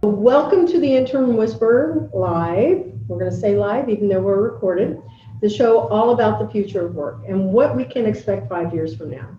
Welcome to the Intern Whisperer live. We're going to say live, even though we're recorded. The show all about the future of work and what we can expect 5 years from now.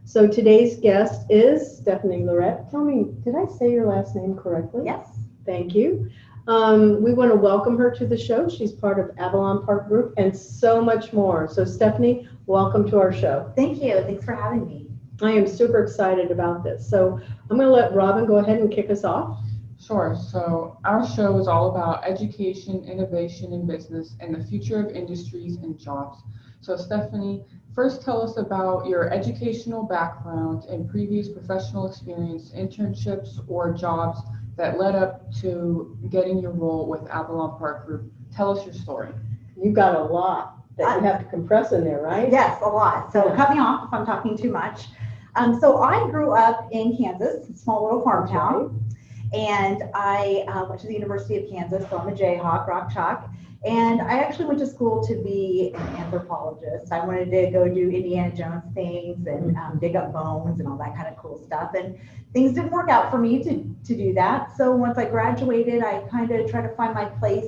So today's guest is Stephanie Lerret. Tell me, did I say your last name correctly? Yes. Thank you. We want to welcome her to the show. She's part of Avalon Park Group and so much more. So Stephanie, welcome to our show. Thank you. Thanks for having me. I am super excited about this. So I'm going to let Robin go ahead and kick us off. Sure. So our show is all about education, innovation, and business, and the future of industries and jobs. So Stephanie, first tell us about your educational background and previous professional experience, internships, or jobs that led up to getting your role with Avalon Park Group. Tell us your story. You've got a lot that you have to compress in there, right? Yes, a lot. So cut me off if I'm talking too much. So I grew up in Kansas, a small little farm town. And I went to the University of Kansas, so I'm a Jayhawk, Rock Chalk. And I actually went to school to be an anthropologist. I wanted to go do Indiana Jones things and dig up bones and all that kind of cool stuff. And things didn't work out for me to do that. So once I graduated, I kind of tried to find my place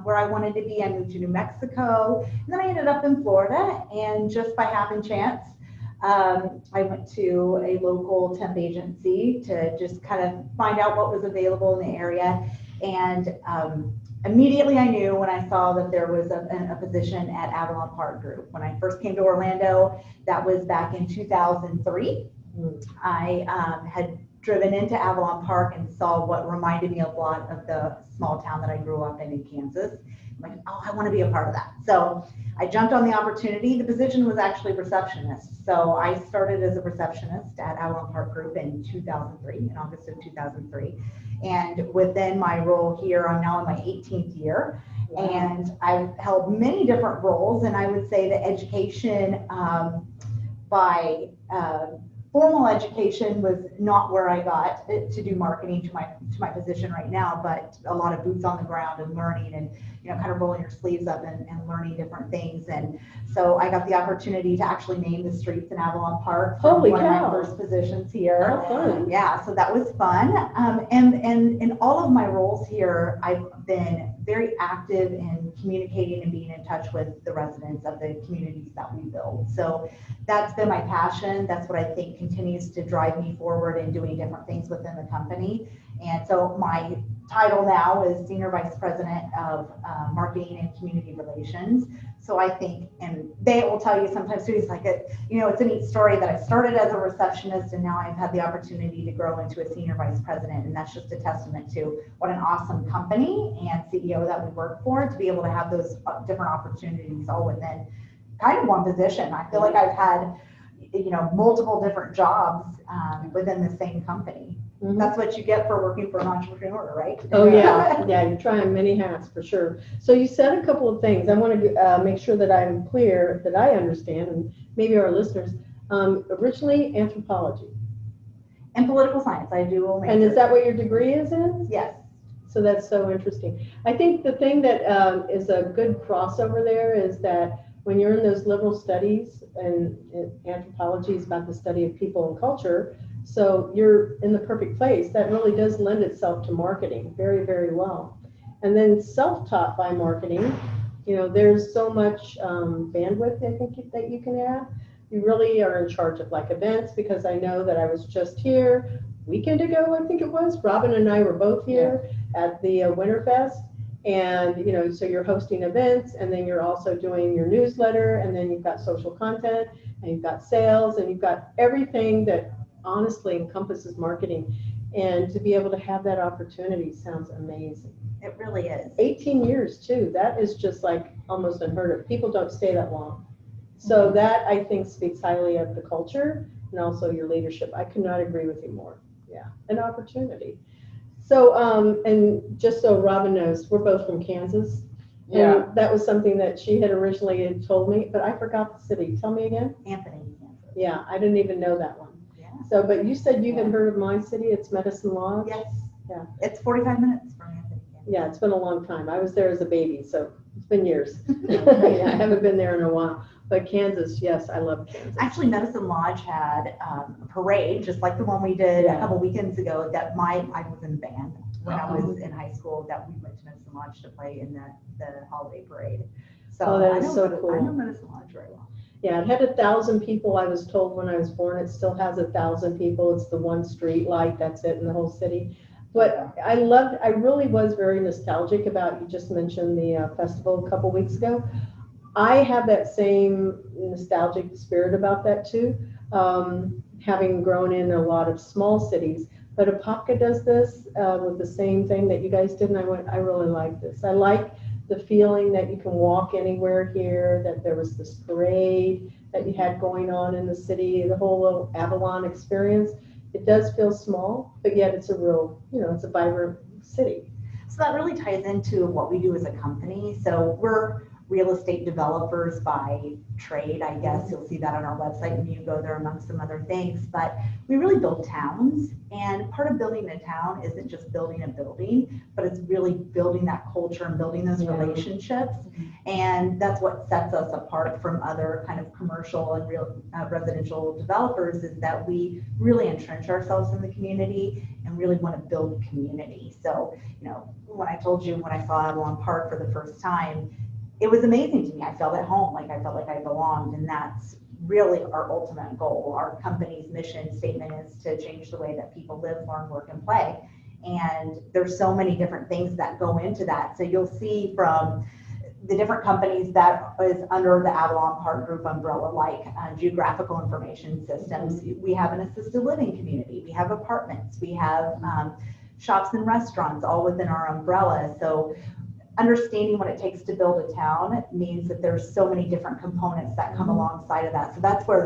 where I wanted to be. I moved to New Mexico, and then I ended up in Florida. And just by happen chance, I went to a local temp agency to just kind of find out what was available in the area. And immediately I knew when I saw that there was a position at Avalon Park Group. When I first came to Orlando, that was back in 2003. I had driven into Avalon Park and saw what reminded me a lot of the small town that I grew up in Kansas. I'm like, oh, I want to be a part of that. So I jumped on the opportunity. The position was actually receptionist. So I started as a receptionist at Avalon Park Group in 2003, in August of 2003. And within my role here, I'm now in my 18th year. Wow. And I've held many different roles. And I would say that education by formal education was not where I got to do marketing to my position right now, but a lot of boots on the ground and learning and kind of rolling your sleeves up and learning different things. And so I got the opportunity to actually name the streets in Avalon Park for one of my first positions here. Oh, fun. Yeah, so that was fun. And in all of my roles here, I've been very active in communicating and being in touch with the residents of the communities that we build. So that's been my passion. That's what I think continues to drive me forward in doing different things within the company. And so my title now is Senior Vice President of Marketing and Community Relations. So I think, and they will tell you sometimes too, it's like, it's a neat story that I started as a receptionist and now I've had the opportunity to grow into a Senior Vice President. And that's just a testament to what an awesome company and CEO that we work for, to be able to have those different opportunities all within kind of one position. I feel like I've had multiple different jobs within the same company. Mm-hmm. That's what you get for working for an entrepreneur, right? Oh yeah, yeah, you're trying many hats for sure. So you said a couple of things. I want to make sure that I'm clear, that I understand, and maybe our listeners. Originally anthropology. And political science, I do. And is that what your degree is in? Yes. So that's so interesting. I think the thing that is a good crossover there is that when you're in those liberal studies, and anthropology is about the study of people and culture, so you're in the perfect place. That really does lend itself to marketing very, very well. And then self-taught by marketing, there's so much bandwidth, I think, that you can add. You really are in charge of like events, because I know that I was just here a weekend ago, I think it was. Robin and I were both here at the Winterfest. And, so you're hosting events, and then you're also doing your newsletter, and then you've got social content, and you've got sales, and you've got everything that honestly encompasses marketing. And to be able to have that opportunity sounds amazing. It really is. 18 years too. That is just like almost unheard of. People don't stay that long. So that, I think, speaks highly of the culture and also your leadership. I could not agree with you more. Yeah, an opportunity. So, and just so Robin knows, we're both from Kansas. Yeah. And that was something that she had originally told me, but I forgot the city. Tell me again. Anthony, Kansas. Yeah, I didn't even know that one. Yeah. So, but you said you had heard of my city. It's Medicine Lodge. Yes. Yeah. It's 45 minutes from Anthony, Kansas. Yeah, it's been a long time. I was there as a baby, so it's been years. Yeah, I haven't been there in a while. But Kansas, yes, I love Kansas. Actually, Medicine Lodge had a parade, just like the one we did a couple weekends ago. I was in the band. when I was in high school that we went to Medicine Lodge to play in the holiday parade. So Oh, that is I know, so cool. I know Medicine Lodge very well. Yeah, it had 1,000 people, I was told when I was born. It still has 1,000 people. It's the one street light, that's it in the whole city. But I really was very nostalgic about, you just mentioned the festival a couple weeks ago. I have that same nostalgic spirit about that too, having grown in a lot of small cities. But Apopka does this with the same thing that you guys did, and I really like this. I like the feeling that you can walk anywhere here, that there was this parade that you had going on in the city, the whole little Avalon experience. It does feel small, but yet it's a real, it's a vibrant city. So that really ties into what we do as a company. So we're real estate developers by trade, I guess. You'll see that on our website when you go there, amongst some other things. But we really build towns, and part of building a town isn't just building a building, but it's really building that culture and building those relationships. And that's what sets us apart from other kind of commercial and real residential developers, is that we really entrench ourselves in the community and really want to build community. So, when I told you when I saw Avalon Park for the first time, it was amazing to me. I felt at home, like I felt like I belonged, and that's really our ultimate goal. Our company's mission statement is to change the way that people live, learn, work, and play. And there's so many different things that go into that. So you'll see from the different companies that is under the Avalon Park Group umbrella, like geographical information systems. We have an assisted living community. We have apartments. We have shops and restaurants all within our umbrella. So understanding what it takes to build a town means that there's so many different components that come alongside of that. So that's where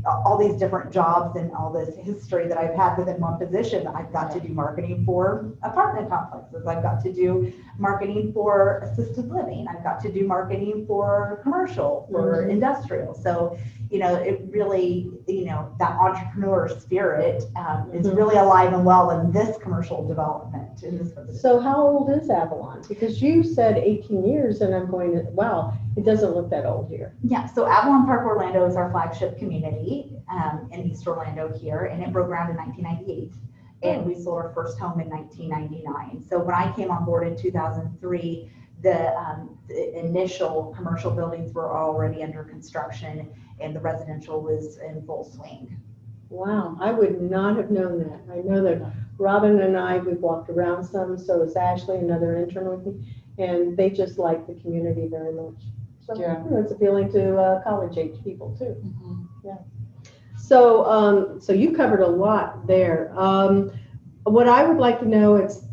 all these different jobs and all this history that I've had within one position. I've got to do marketing for apartment complexes. I've got to do marketing for assisted living. I've got to do marketing for commercial, for industrial. So, it really, that entrepreneur spirit is really alive and well in this commercial development. So how old is Avalon? Because you said 18 years, and I'm going, wow, it doesn't look that old here. Yeah, so Avalon Park Orlando is our flagship community in East Orlando here, and it broke ground in 1998. And we sold our first home in 1999. So when I came on board in 2003, the initial commercial buildings were already under construction, and the residential was in full swing. Wow, I would not have known that. I know that Robin and I, we've walked around some, so is Ashley, another intern with me, and they just like the community very much. So it's appealing to college-age people too. Yeah. So, so you covered a lot there. What I would like to know is,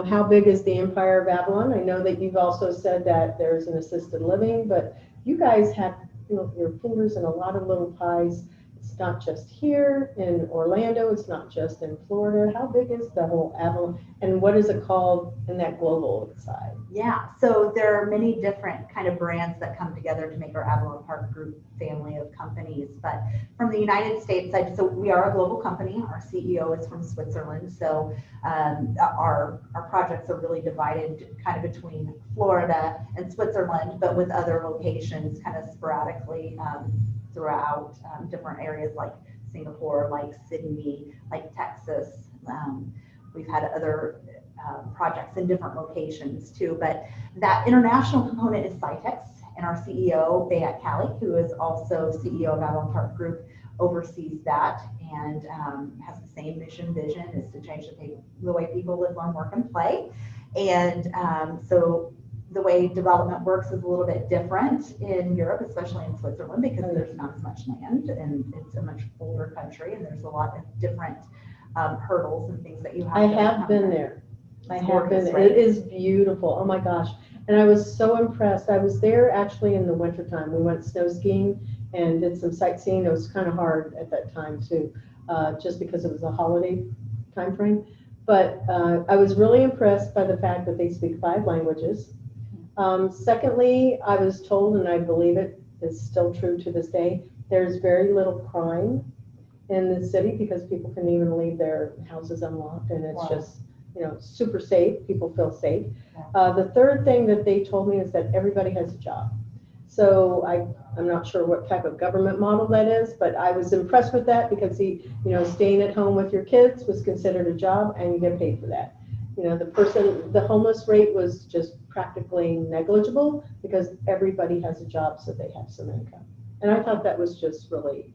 how big is the Empire of Avalon? I know that you've also said that there's an assisted living, but you guys have, your fingers in a lot of little pies. It's not just here in Orlando. It's not just in Florida. How big is the whole Avalon, and what is it called in that global side? Yeah, so there are many different kind of brands that come together to make our Avalon Park Group family of companies. But from the United States side, so we are a global company. Our CEO is from Switzerland. So our projects are really divided kind of between Florida and Switzerland, but with other locations kind of sporadically throughout different areas like Singapore, like Sydney, like Texas. We've had other projects in different locations too, but that international component is Cytex, and our CEO, Bayat Kalik, who is also CEO of Avalon Park Group, oversees that and has the same mission vision, is to change the way people live, learn, work, and play. And so the way development works is a little bit different in Europe, especially in Switzerland, because there's not as much land and it's a much older country, and there's a lot of different hurdles and things that you have to I have been there. I have been. It is beautiful. Oh my gosh. And I was so impressed. I was there actually in the wintertime. We went snow skiing and did some sightseeing. It was kind of hard at that time too, just because it was a holiday time frame. But I was really impressed by the fact that they speak 5 languages. Secondly, I was told, and I believe it is still true to this day, there's very little crime in the city because people can even leave their houses unlocked, and it's just, super safe. People feel safe. The third thing that they told me is that everybody has a job. So I'm not sure what type of government model that is, but I was impressed with that because staying at home with your kids was considered a job, and you get paid for that. the homeless rate was just practically negligible because everybody has a job, so they have some income. And I thought that was just really,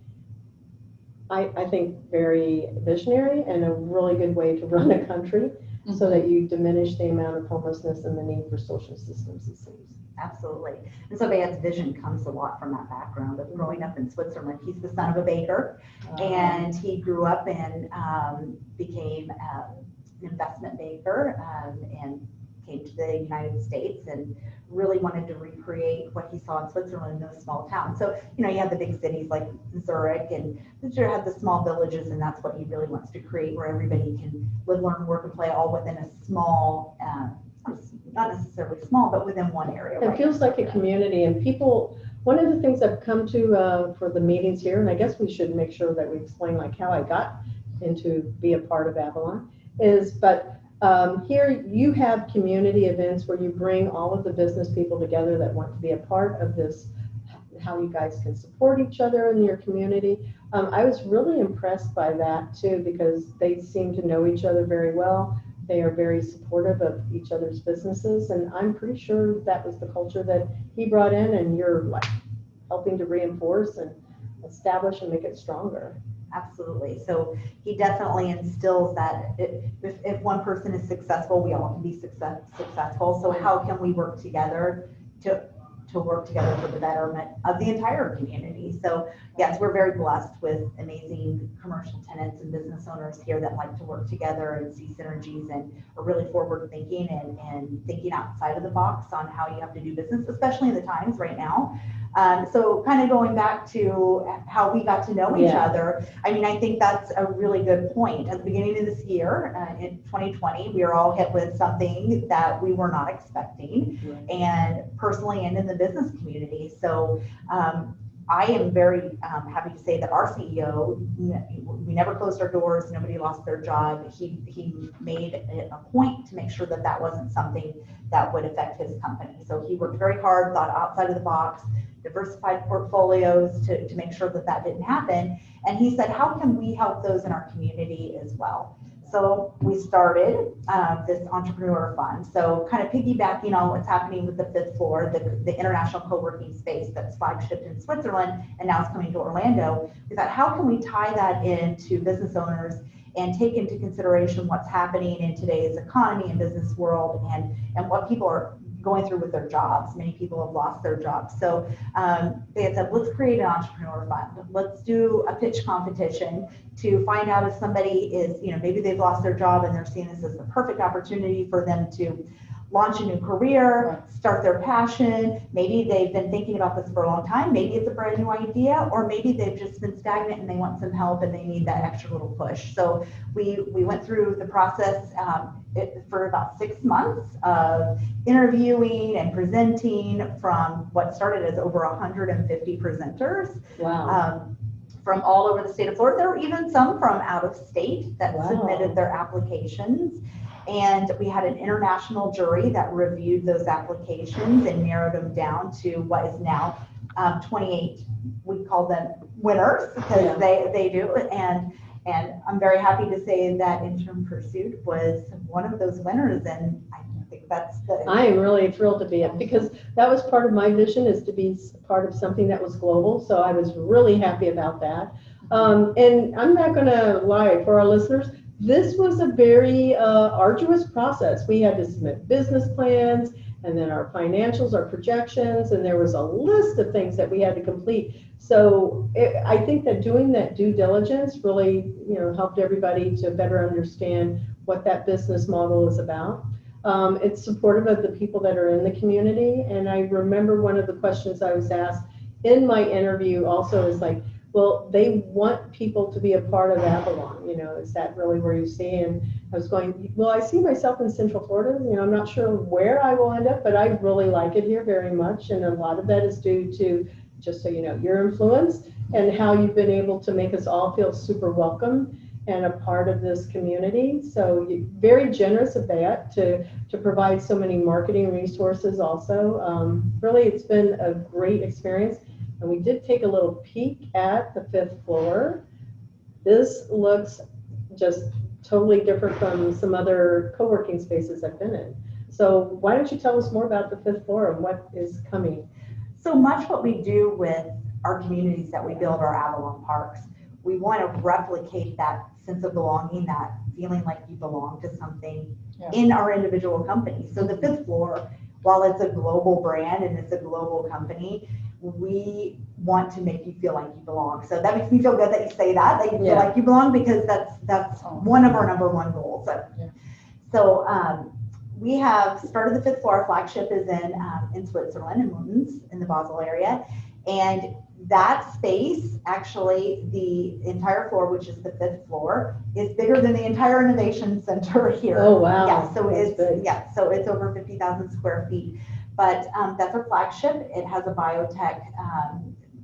I think, very visionary and a really good way to run a country, so that you diminish the amount of homelessness and the need for social systems, it seems. Absolutely. And so Bayet's vision comes a lot from that background of growing up in Switzerland. He's the son of a baker, and he grew up and became an investment banker, and came to the United States and really wanted to recreate what he saw in Switzerland in those small towns. So, you have the big cities like Zurich, and Zurich had the small villages, and that's what he really wants to create, where everybody can live, learn, work, and play all within a small, not necessarily small, but within one area. It feels like a community, and people, one of the things I've come to for the meetings here, and I guess we should make sure that we explain like how I got into be a part of Avalon, here you have community events where you bring all of the business people together that want to be a part of this, how you guys can support each other in your community. I was really impressed by that too, because they seem to know each other very well. They are very supportive of each other's businesses, and I'm pretty sure that was the culture that he brought in, and you're like helping to reinforce and establish and make it stronger. Absolutely. So he definitely instills that if one person is successful, we all can be successful. So how can we work together to work together for the betterment of the entire community? So yes, we're very blessed with amazing commercial tenants and business owners here that like to work together and see synergies and are really forward thinking and thinking outside of the box on how you have to do business, especially in the times right now. So kind of going back to how we got to know each other, I mean, I think that's a really good point. At the beginning of this year, in 2020, we were all hit with something that we were not expecting, and personally and in the business community. So I am very happy to say that our CEO, we never closed our doors, nobody lost their job. He made a point to make sure that that wasn't something that would affect his company. So he worked very hard, thought outside of the box, diversified portfolios to make sure that that didn't happen. And he said, how can we help those in our community as well? So we started this entrepreneur fund. So kind of piggybacking on what's happening with the fifth floor, the international co-working space that's flagshipped in Switzerland and now it's coming to Orlando. We thought, how can we tie that into business owners and take into consideration what's happening in today's economy and business world and what people are going through with their jobs. Many people have lost their jobs. So they had said, let's create an entrepreneur fund. Let's do a pitch competition to find out if somebody is, maybe they've lost their job and they're seeing this as the perfect opportunity for them to launch a new career, start their passion. Maybe they've been thinking about this for a long time. Maybe it's a brand new idea, or maybe they've just been stagnant and they want some help and they need that extra little push. So we went through the process for about 6 months of interviewing and presenting from what started as over 150 presenters. Wow. From all over the state of Florida. There were even some from out of state that submitted their applications. And we had an international jury that reviewed those applications and narrowed them down to what is now 28, we call them winners, because they do. And I'm very happy to say that Intern Pursuit was one of those winners. And I think I am really thrilled to be it, because that was part of my vision, is to be part of something that was global. So I was really happy about that. And I'm not going to lie for our listeners. This was a very arduous process. We had to submit business plans, and then our financials, our projections, and there was a list of things that we had to complete. So I think that doing that due diligence really, helped everybody to better understand what that business model is about. It's supportive of the people that are in the community. And I remember one of the questions I was asked in my interview also is like, well, they want people to be a part of Avalon, is that really where you see? And I was going, well, I see myself in Central Florida. I'm not sure where I will end up, but I really like it here very much. And a lot of that is due to, just so you know, your influence and how you've been able to make us all feel super welcome and a part of this community. So you're very generous of that to provide so many marketing resources also. Really, it's been a great experience. And we did take a little peek at the fifth floor. This looks just totally different from some other co-working spaces I've been in. So why don't you tell us more about the 5th floor and what is coming? So much what we do with our communities that we build our Avalon parks, we want to replicate that sense of belonging, that feeling like you belong to something in our individual companies. So the 5th floor, while it's a global brand and it's a global company, we want to make you feel like you belong. So that makes me feel good that you say that you feel like you belong, because that's one of our #1 goals. So we have started the 5th floor. Our flagship is in Switzerland, in Muttenz, in the Basel area. And that space, actually, the entire floor, which is the 5th floor, is bigger than the entire innovation center here. Oh, wow. Yeah, so it's over 50,000 square feet. But that's our flagship. It has a biotech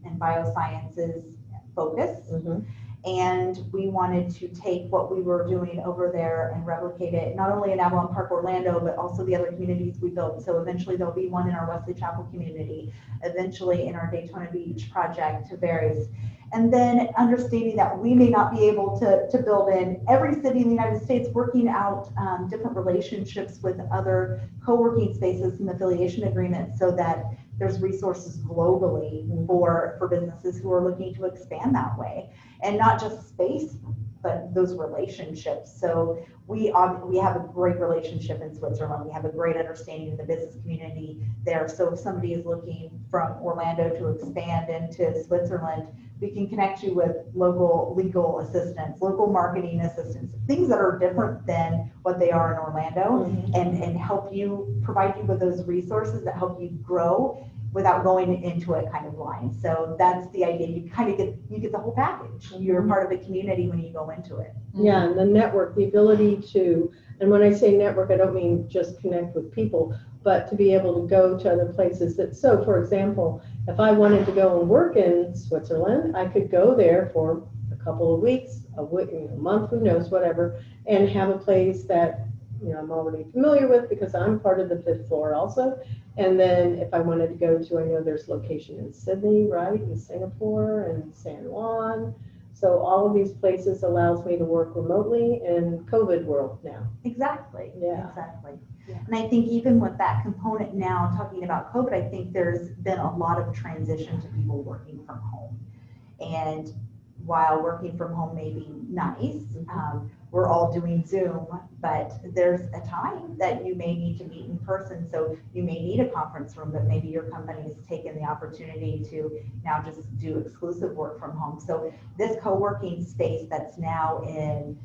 and biosciences focus. Mm-hmm. And we wanted to take what we were doing over there and replicate it, not only in Avalon Park, Orlando, but also the other communities we built. So eventually there'll be one in our Wesley Chapel community, eventually in our Daytona Beach project, to varies. And then understanding that we may not be able to build in every city in the United States, working out different relationships with other co-working spaces and affiliation agreements, so that there's resources globally for businesses who are looking to expand that way. And not just space, but those relationships. So we have a great relationship in Switzerland. We have a great understanding of the business community there. So if somebody is looking from Orlando to expand into Switzerland, we can connect you with local legal assistance, local marketing assistance, things that are different than what they are in Orlando, and help you, provide you with those resources that help you grow without going into it kind of blind. So that's the idea. You kind of get the whole package. You're part of the community when you go into it. Yeah, and the network, the ability to, and when I say network, I don't mean just connect with people, but to be able to go to other places. So for example, if I wanted to go and work in Switzerland, I could go there for a couple of weeks, a month, who knows, whatever, and have a place that I'm already familiar with, because I'm part of the 5th floor also. And then if I wanted to go to, I know there's location in Sydney, right, in Singapore and San Juan. So all of these places allows me to work remotely in COVID world now. Exactly. Yeah. Exactly. Yeah. And I think even with that component now, talking about COVID, I think there's been a lot of transition to people working from home. And while working from home may be nice, we're all doing Zoom, but there's a time that you may need to meet in person. So you may need a conference room, but maybe your company has taken the opportunity to now just do exclusive work from home. So this co-working space that's now in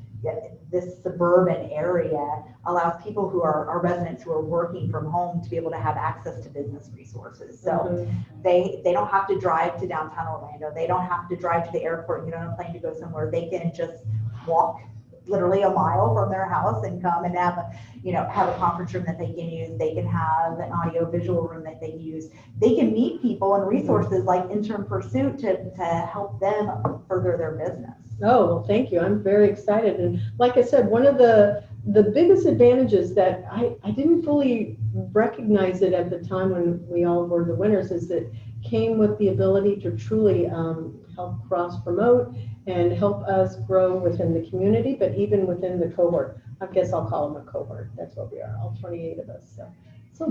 this suburban area allows people who are our residents who are working from home to be able to have access to business resources. So they don't have to drive to downtown Orlando. They don't have to drive to the airport and get on a plane to go somewhere. They can just walk literally a mile from their house and come and have a conference room that they can use. They can have an audio visual room that they use. They can meet people and resources like Intern Pursuit to help them further their business. Oh, well, thank you. I'm very excited. And like I said, one of the biggest advantages that I didn't fully recognize it at the time when we all were the winners is that came with the ability to truly help cross-promote and help us grow within the community, but even within the cohort. I guess I'll call them a cohort. That's what we are, all 28 of us. So it's a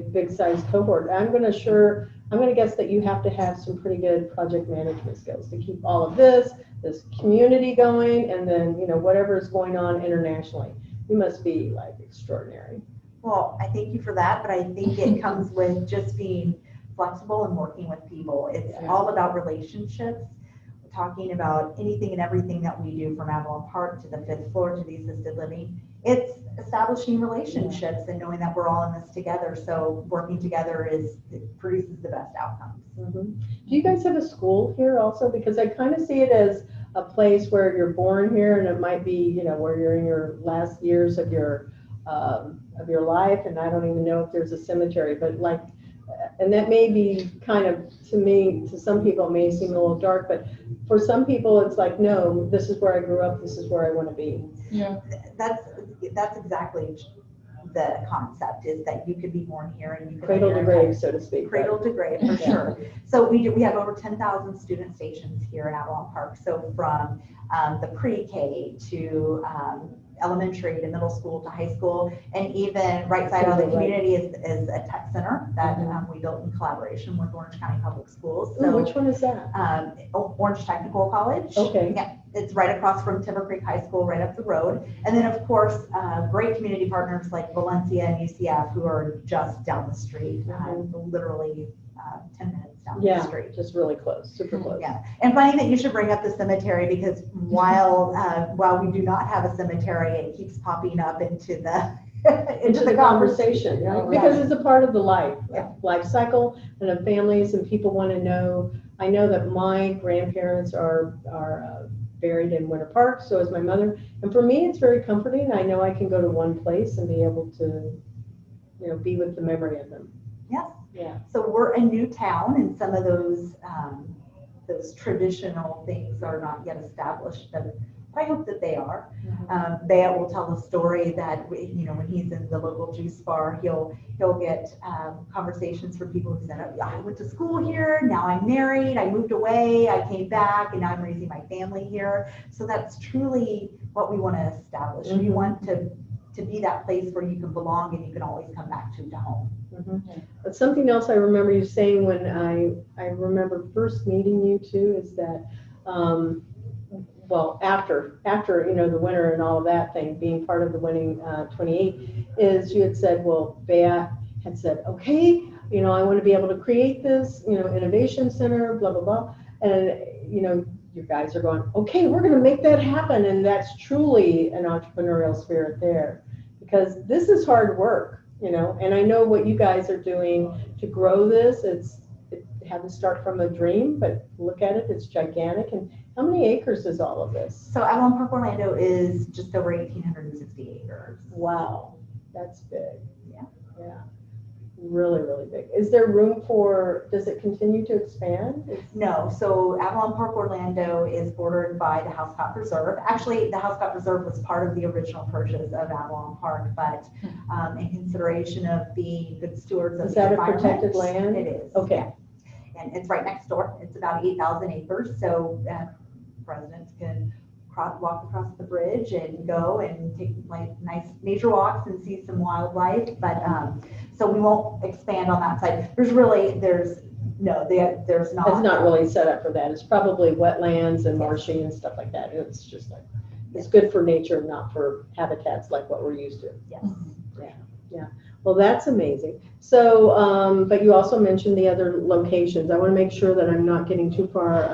big size cohort. I'm going to guess that you have to have some pretty good project management skills to keep all of this community going, and then, whatever is going on internationally. You must be like extraordinary. Well, I thank you for that, but I think it comes with just being flexible and working with people. It's all about relationships. We're talking about anything and everything that we do, from Avalon Park to the 5th floor to the assisted living. It's establishing relationships and knowing that we're all in this together. So working together produces the best outcomes. Do you guys have a school here also? Because I kind of see it as a place where you're born here, and it might be, where you're in your last years of your life, and I don't even know if there's a cemetery, but and that may be kind of, to some people it may seem a little dark, but for some people it's like, no, this is where I grew up, this is where I want to be. Yeah. That's exactly the concept, is that you could be born here and you could cradle to grave, so to speak. Cradle to grave, for sure. So we have over 10,000 student stations here in Avalon Park. So from the pre-K to elementary to middle school to high school, and even right side of the community is a tech center that we built in collaboration with Orange County Public Schools. So, which one is that? Orange Technical College. Okay. Yeah, it's right across from Timber Creek High School, right up the road. And then, of course, great community partners like Valencia and UCF, who are just down the street, literally 10 minutes down the street. Just really close, super close. Yeah, and funny that you should bring up the cemetery, because while we do not have a cemetery, it keeps popping up into the into the conversation, right? Because it's a part of the life cycle, and of families, and people want to know. I know that my grandparents are buried in Winter Park, so is my mother, and for me it's very comforting. I know I can go to one place and be able to, be with the memory of them. Yes. Yeah. So we're a new town, and some of those traditional things are not yet established, but I hope that they are. Bayat will tell the story that when he's in the local juice bar, he'll get conversations from people who said, I went to school here, now I'm married, I moved away, I came back, and now I'm raising my family here. So that's truly what we want to establish. We want to be that place where you can belong and you can always come back to home. But something else I remember you saying when I remember first meeting you too is that after the winter and all of that thing, being part of the winning 28, is you had said, Bea had said, okay, I want to be able to create this innovation center, blah blah blah, and you guys are going, okay, we're going to make that happen, and that's truly an entrepreneurial spirit there, because this is hard work. And I know what you guys are doing to grow this. It had to start from a dream, but look at it, it's gigantic. And how many acres is all of this? So Avalon Park Orlando is just over 1,860 acres. Wow, that's big. Yeah. Really, really big. Is there room does it continue to expand? No, so Avalon Park Orlando is bordered by the Housecott Preserve. Actually, the Housecott Preserve was part of the original purchase of Avalon Park, but in consideration of being good stewards of the environment. Is that a protected land? It is. Okay. Yeah. And it's right next door. It's about 8,000 acres, so residents can walk across the bridge and go and take nice nature walks and see some wildlife. But so we won't expand on that side. There's not. It's not really set up for that. It's probably wetlands and marshy and stuff like that. It's just it's good for nature, not for habitats like what we're used to. Yes. Yeah. Well, that's amazing. So, but you also mentioned the other locations. I want to make sure that I'm not getting too far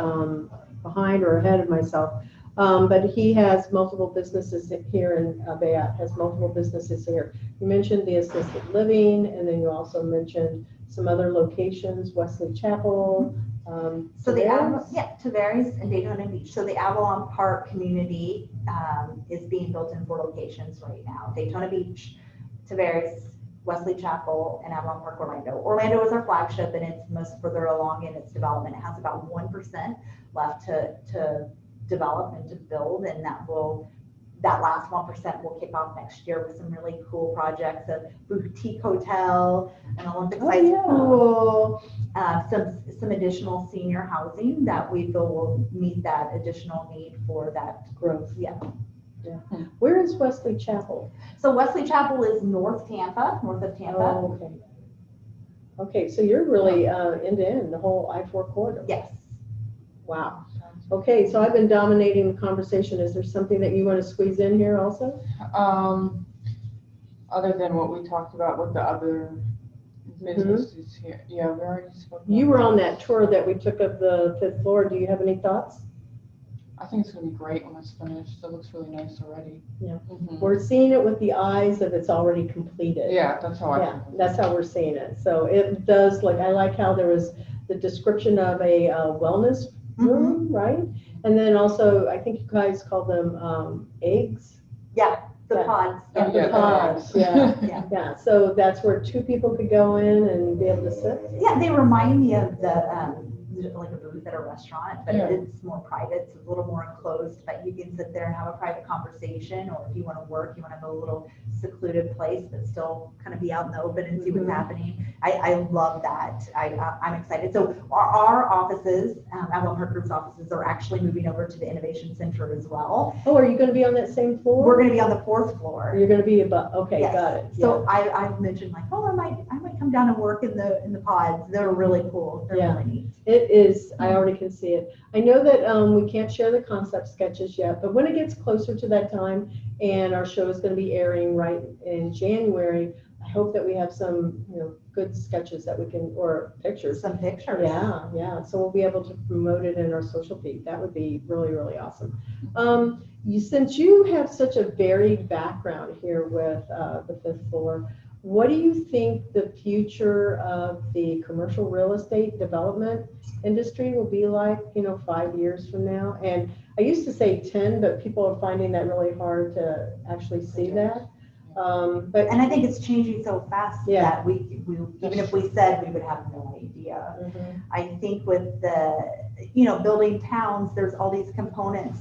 behind or ahead of myself. But he has multiple businesses here, and Bayat has multiple businesses here. You mentioned the assisted living, and then you also mentioned some other locations, Wesley Chapel. So Tavares and Daytona Beach. So the Avalon Park community is being built in 4 locations right now: Daytona Beach, Tavares, Wesley Chapel, and Avalon Park Orlando. Orlando is our flagship, and it's most further along in its development. It has about 1% left to develop and to build, and that last 1% will kick off next year with some really cool projects: a boutique hotel, an Olympic-sized pool, some additional senior housing that we feel will meet that additional need for that growth. Yeah. Where is Wesley Chapel? So Wesley Chapel is north of Tampa. Oh, okay. Okay, so you're really end-to-end, the whole I-4 corridor. Yes. Wow. Okay, so I've been dominating the conversation. Is there something that you want to squeeze in here also? Other than what we talked about with the other businesses here. Yeah, we already spoke. You were on that tour that we took of the 5th floor. Do you have any thoughts? I think it's going to be great when it's finished. It looks really nice already. Yeah. We're seeing it with the eyes of it's already completed. Yeah, that's how I think. That's how we're seeing it. So it does, I like how there was the description of a wellness room, right? And then also, I think you guys call them eggs. Yeah, the pods. The pods. Yeah. So that's where 2 people could go in and be able to sit. Yeah, they remind me of the like a booth at a restaurant, but Yeah. it's more private. It's a little more enclosed, but you can sit there and have a private conversation, or if you want to work, you want to have a little secluded place, but still kind of be out in the open and see what's happening. I love that. I'm excited. So our offices, Avalon Park Group's offices, are actually moving over to the Innovation Center as well. Oh, are you going to be on that same floor? We're going to be on the 4th floor. You're going to be above. Okay, Yes. got it. So I've mentioned like, oh, I might come down and work in the pods. They're really cool. They're really neat. It is. I already can see it. I know that we can't share the concept sketches yet, but when it gets closer to that time and our show is going to be airing right in January, I hope that we have some, good sketches that we can, or pictures. Some pictures. Yeah. So we'll be able to promote it in our social feed. That would be really, really awesome. Since you have such a varied background here with the 5th floor, what do you think the future of the commercial real estate development industry will be like, 5 years from now? And I used to say 10, but people are finding that really hard to actually see that. And I think it's changing so fast that we even if we said, we would have no idea. I think with the, building towns, there's all these components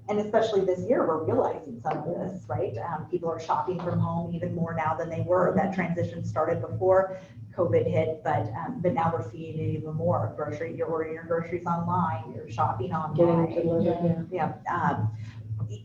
and especially this year, we're realizing some of this, right? People are shopping from home even more now than they were. That transition started before COVID hit, but now we're seeing it even more. You're ordering your groceries online, you're shopping online. Getting delivered,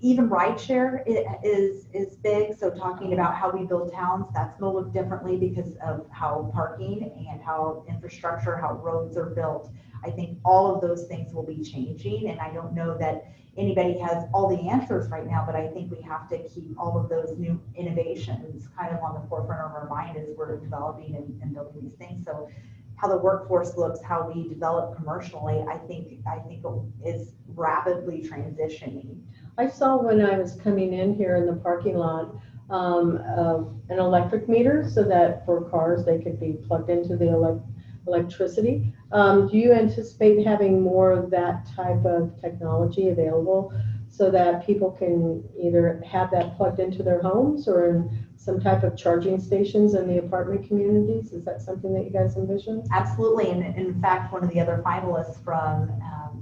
Even rideshare is big. So talking about how we build towns, that's going to look differently because of how parking and how infrastructure, how roads are built. I think all of those things will be changing, and I don't know that anybody has all the answers right now, but I think we have to keep all of those new innovations kind of on the forefront of our mind as we're developing and building these things. So how the workforce looks, how we develop commercially, I think is rapidly transitioning. I saw when I was coming in here in the parking lot, an electric meter so that for cars, they could be plugged into the electricity. Do you anticipate having more of that type of technology available so that people can either have that plugged into their homes or in some type of charging stations in the apartment communities? Is that something that you guys envision? Absolutely, and in fact, one of the other finalists from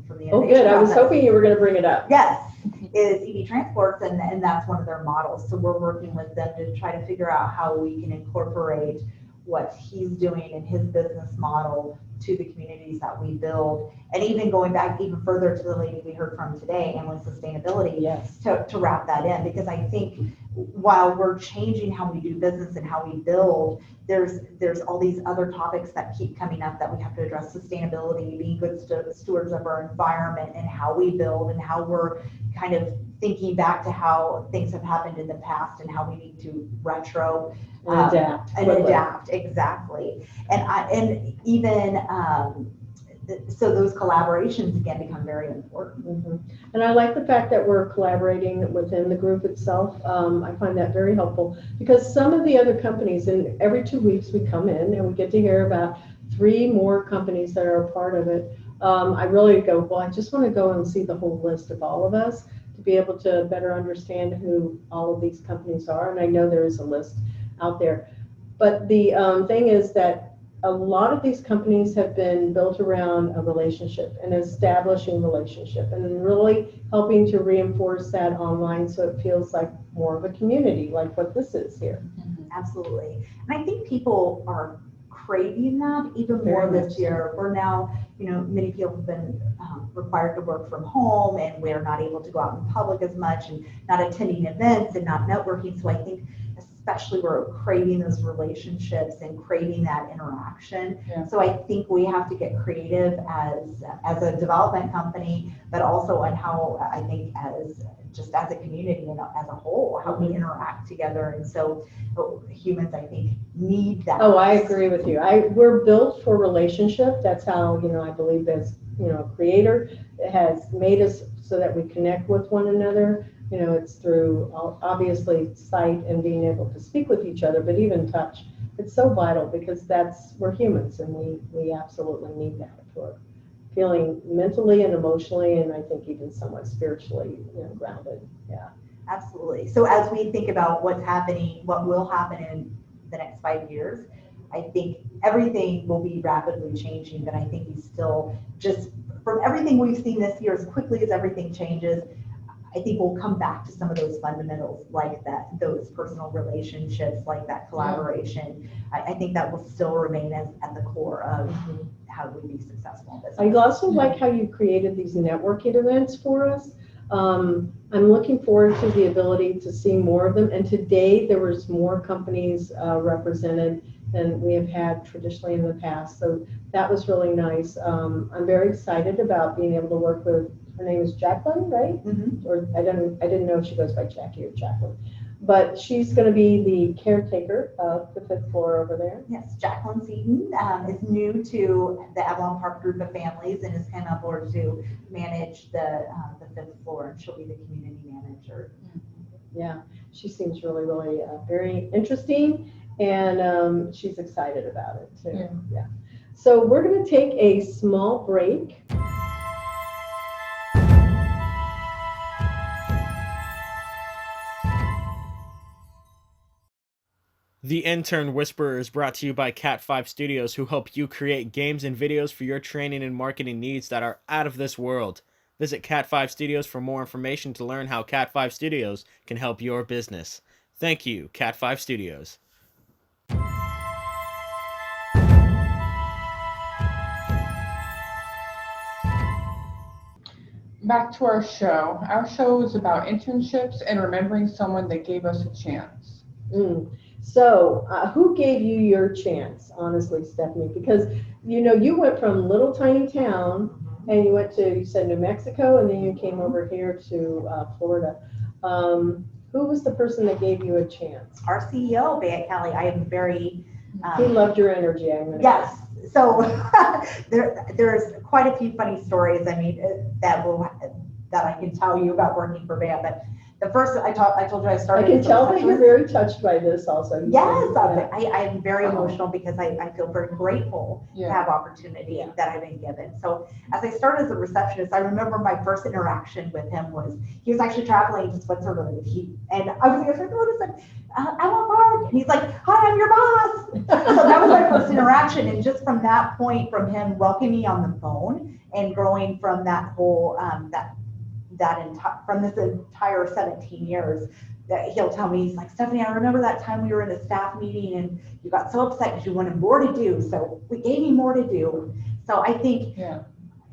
the Oh, good. I was hoping you were going to bring it up. Yes, is EV Transports, and that's one of their models. So we're working with them to try to figure out how we can incorporate what he's doing in his business model to the communities that we build, and even going back even further to the lady we heard from today, and with sustainability, to wrap that in, because I think while we're changing how we do business and how we build, there's all these other topics that keep coming up that we have to address: sustainability, being good stewards of our environment, and how we build, and how we're kind of thinking back to how things have happened in the past and how we need to retro and adapt exactly. And even so those collaborations again become very important. And I like the fact that we're collaborating within the group itself. I find that very helpful, because some of the other companies, and every 2 weeks we come in and we get to hear about 3 more companies that are a part of it. I really go, well, I just want to go and see the whole list of all of us to be able to better understand who all of these companies are. And I know there is a list out there. But the thing is that a lot of these companies have been built around a relationship and establishing relationship and really helping to reinforce that online so it feels like more of a community, like what this is here. Absolutely. And I think people are craving that even more this year. We're now, many people have been required to work from home, and we're not able to go out in public as much and not attending events and not networking. So I think especially we're craving those relationships and craving that interaction. So I think we have to get creative as a development company, but also on how I think as a community and as a whole, how we interact together. And so humans, I think, need that. Oh, I agree with you. We're built for relationship. That's how, I believe as, creator has made us so that we connect with one another. It's through obviously sight and being able to speak with each other, but even touch. It's so vital because we're humans, and we absolutely need that for feeling mentally and emotionally, and I think even somewhat spiritually, grounded. Yeah. Absolutely. So as we think about what will happen in the next 5 years, I think everything will be rapidly changing, but I think he's still just, from everything we've seen this year, as quickly as everything changes, I think we'll come back to some of those fundamentals like that, those personal relationships, like that collaboration. I think that will still remain as at the core of how we be successful in business. I also like how you created these networking events for us. I'm looking forward to the ability to see more of them. And today there was more companies represented than we have had traditionally in the past. So that was really nice. I'm very excited about being able to work with, her name is Jacqueline, right? Or I didn't know if she goes by Jackie or Jacqueline. But she's going to be the caretaker of the 5th floor over there. Yes, Jacqueline Seaton is new to the Avalon Park group of families and is kind of on board to manage the 5th floor, and she'll be the community manager. Yeah, she seems really, really very interesting, and she's excited about it too. Yeah. So we're going to take a small break. The Intern Whisperer is brought to you by Cat 5 Studios, who help you create games and videos for your training and marketing needs that are out of this world. Visit Cat 5 Studios for more information to learn how Cat 5 Studios can help your business. Thank you, Cat 5 Studios. Back to our show. Our show is about internships and remembering someone that gave us a chance. So who gave you your chance, honestly, Stephanie? Because, you know, you went from little tiny town and you went to, you said New Mexico, and then you came over here to Florida. Who was the person that gave you a chance? Our CEO, Bayette Kelly, I am very... He loved your energy, I'm going to Yes. So there's quite a few funny stories, I mean, that I can tell you about working for Bayette, but the first, I told you I started. I can tell that you're very touched by this also. Yes, I'm very emotional because I feel very grateful to have opportunity that I've been given. So as I started as a receptionist, I remember my first interaction with him was, he was actually traveling to Switzerland, and I was like, I want Mark. And he's like, hi, I'm your boss. So that was my first interaction. And just from that point, from him welcoming me on the phone and growing from that whole, from this entire 17 years, that he'll tell me, he's like, Stephanie, I remember that time we were in a staff meeting and you got so upset because you wanted more to do. So we gave you more to do. So I think,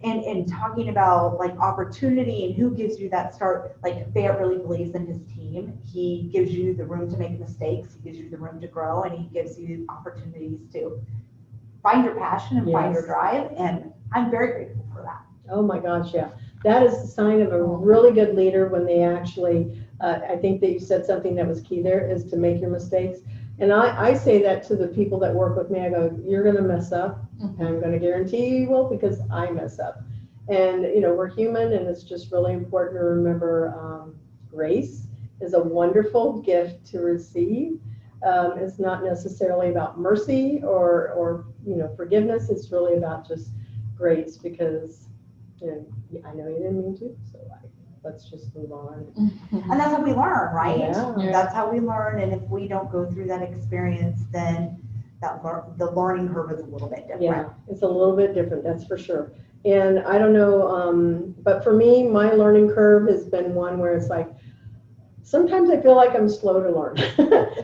and talking about like opportunity and who gives you that start, like Bayette really believes in his team. He gives you the room to make mistakes. He gives you the room to grow, and he gives you opportunities to find your passion and find your drive. And I'm very grateful for that. Oh my gosh, yeah. That is the sign of a really good leader when they actually, I think that you said something that was key there, is to make your mistakes. And I say that to the people that work with me. I go, you're going to mess up. And I'm going to guarantee you will, because I mess up. And, you know, we're human, and it's just really important to remember grace is a wonderful gift to receive. It's not necessarily about mercy or you know, forgiveness. It's really about just grace, because I know you didn't mean to, so let's just move on. And that's how we learn, right? Yeah. That's how we learn. And if we don't go through that experience, then the learning curve is a little bit different. Yeah, it's a little bit different, that's for sure. And I don't know, but for me, my learning curve has been one where it's like, sometimes I feel like I'm slow to learn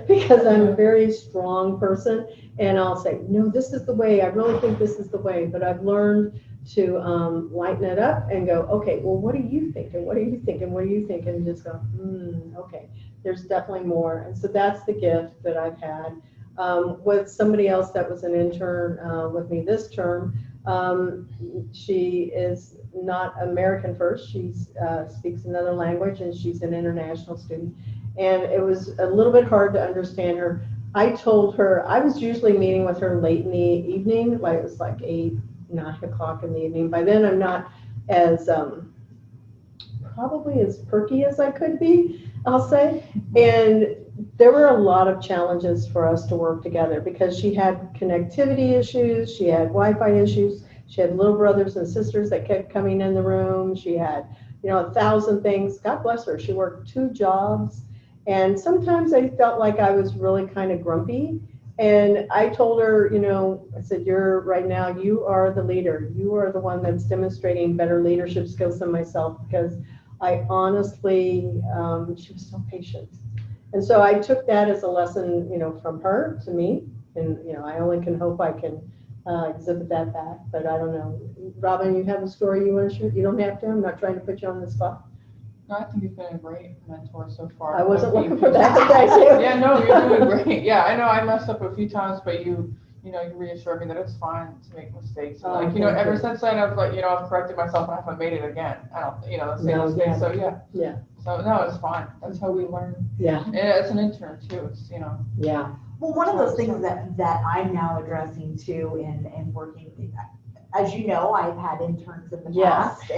because I'm a very strong person, and I'll say, no, this is the way. I really think this is the way. But I've learned to lighten it up and go, okay, well, what do you think? And what do you think? And what do you think? And just go, okay, there's definitely more. And so that's the gift that I've had. With somebody else that was an intern with me this term, she is not American first. She speaks another language, and she's an international student. And it was a little bit hard to understand her. I told her, I was usually meeting with her late in the evening, like it was like 8, 9 o'clock in the evening. By then I'm not as probably as perky as I could be, I'll say. And there were a lot of challenges for us to work together because she had connectivity issues, she had Wi-Fi issues, she had little brothers and sisters that kept coming in the room, she had, 1,000 things. God bless her, she worked 2 jobs. And sometimes I felt like I was really kind of grumpy, And I told her, I said, right now, you are the leader. You are the one that's demonstrating better leadership skills than myself, because I honestly, she was so patient. And so I took that as a lesson, from her to me. And, I only can hope I can exhibit that back, but I don't know. Robin, you have a story you want to share? You don't have to. I'm not trying to put you on the spot. No, I think you've been a great mentor so far. I wasn't looking for that, but thank you. Yeah, no, you're doing great. Yeah, I know I messed up a few times, but you reassured me that it's fine to make mistakes. And ever since then, I've I've corrected myself and I haven't made it again. I don't, the same mistake. Yeah. So yeah. Yeah. So no, it's fine. That's how we learn. Yeah. And as an intern too, it's Yeah. Well, one of those things that I'm now addressing too in working, as you know, I've had interns in the past,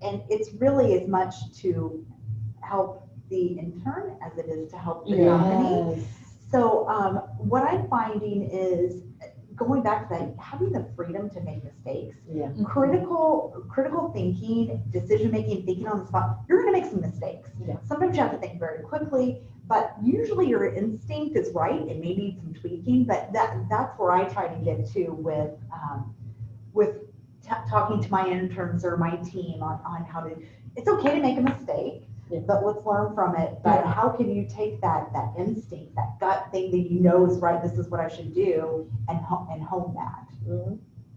and it's really as much to help the intern as it is to help the company. So what I'm finding is, going back to that, having the freedom to make mistakes, critical thinking, decision making, thinking on the spot, you're going to make some mistakes. Yeah. Sometimes you have to think very quickly, but usually your instinct is right. It may need some tweaking, but that's where I try to get to with talking to my interns or my team on how to. It's okay to make a mistake. Yeah. But let's learn from it. But how can you take that instinct, that gut thing that is right, this is what I should do, and hone that? Mm-hmm.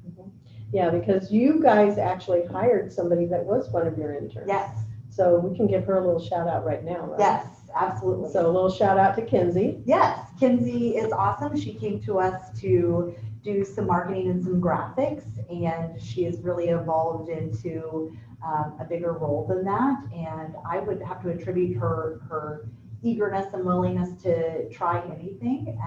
Mm-hmm. Yeah, because you guys actually hired somebody that was one of your interns. Yes. So we can give her a little shout out right now, right? Yes, absolutely. So a little shout out to Kinsey. Yes, Kinsey is awesome. She came to us to do some marketing and some graphics, and she has really evolved into a bigger role than that. And I would have to attribute her eagerness and willingness to try anything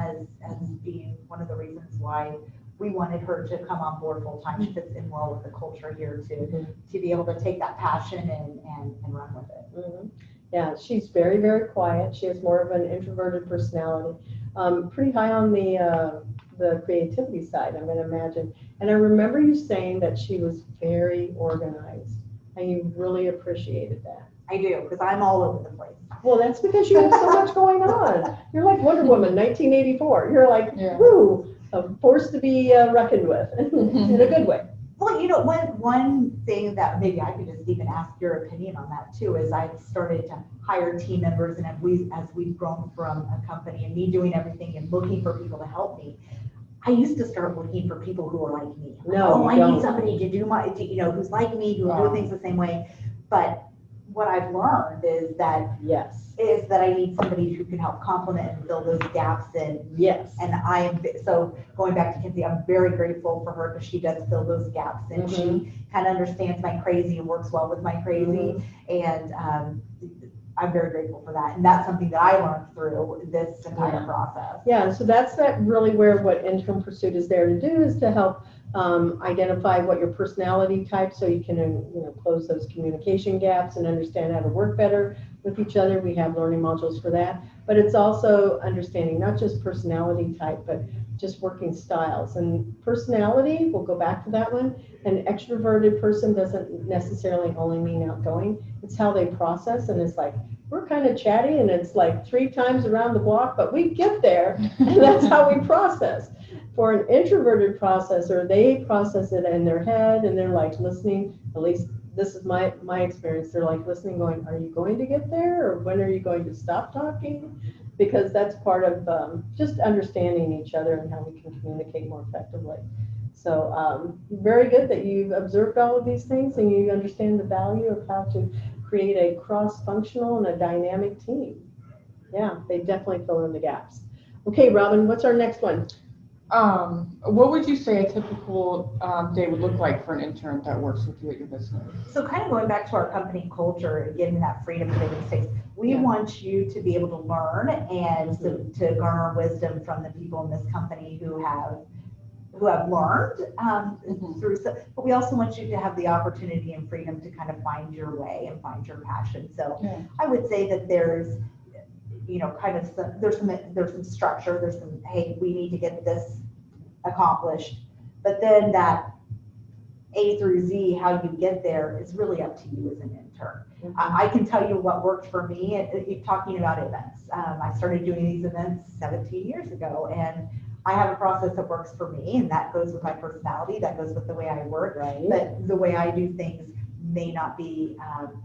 as being one of the reasons why we wanted her to come on board full time. She fits in well with the culture here to be able to take that passion and run with it. Mm-hmm. Yeah, she's very, very quiet. She has more of an introverted personality. Pretty high on the creativity side, I'm going to imagine. And I remember you saying that she was very organized, and you really appreciated that. I do, because I'm all over the place. Well, that's because you have so much going on. You're like Wonder Woman, 1984. You're like, woo, a force to be reckoned with in a good way. Well, one thing that maybe I could just even ask your opinion on that too is I've started to hire team members, and as we've grown from a company and me doing everything and looking for people to help me, I used to start looking for people who are like me. I need somebody to do who's like me, who will do things the same way. But what I've learned is that I need somebody who can help complement and fill those gaps in. Yes. And so going back to Kinsey, I'm very grateful for her because she does fill those gaps, and she kind of understands my crazy and works well with my crazy. And I'm very grateful for that. And that's something that I learned through this entire process. Yeah, so that's really where what Intern Pursuit is there to do, is to help identify what your personality type, so you can close those communication gaps and understand how to work better with each other. We have learning modules for that. But it's also understanding not just personality type, but just working styles. And personality, we'll go back to that one. An extroverted person doesn't necessarily only mean outgoing. It's how they process, and it's like, we're kind of chatty, and it's like 3 times around the block, but we get there, and that's how we process. For an introverted processor, they process it in their head, and they're like listening. At least this is my experience. They're like listening, going, are you going to get there, or when are you going to stop talking? Because that's part of just understanding each other and how we can communicate more effectively. So very good that you've observed all of these things, and you understand the value of how to create a cross-functional and a dynamic team. Yeah, they definitely fill in the gaps. Okay, Robin, what's our next one? What would you say a typical day would look like for an intern that works with you at your business? So kind of going back to our company culture and getting that freedom to make mistakes, we want you to be able to learn and to garner wisdom from the people in this company who have learned through. But we also want you to have the opportunity and freedom to kind of find your way and find your passion. So I would say that there's there's some structure, there's some, hey, we need to get this accomplished, but then that A through Z, how you get there, is really up to you as an intern. I can tell you what worked for me. Talking about events, I started doing these events 17 years ago, and I have a process that works for me, and that goes with my personality, that goes with the way I work. Right. But the way I do things may not be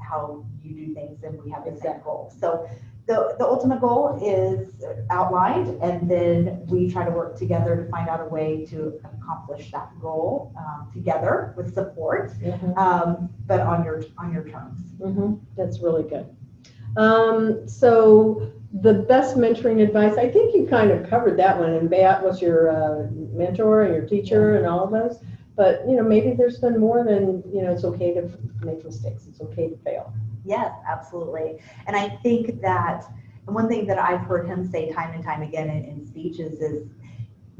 how you do things, and we have the same goal. So the ultimate goal is outlined, and then we try to work together to find out a way to accomplish that goal together with support, but on your terms. That's really good. So the best mentoring advice, I think you kind of covered that one, and Beat was your mentor and your teacher and all of those. But maybe there's been more than it's okay to make mistakes. It's okay to fail. Yes, absolutely. And I think that one thing that I've heard him say time and time again in speeches is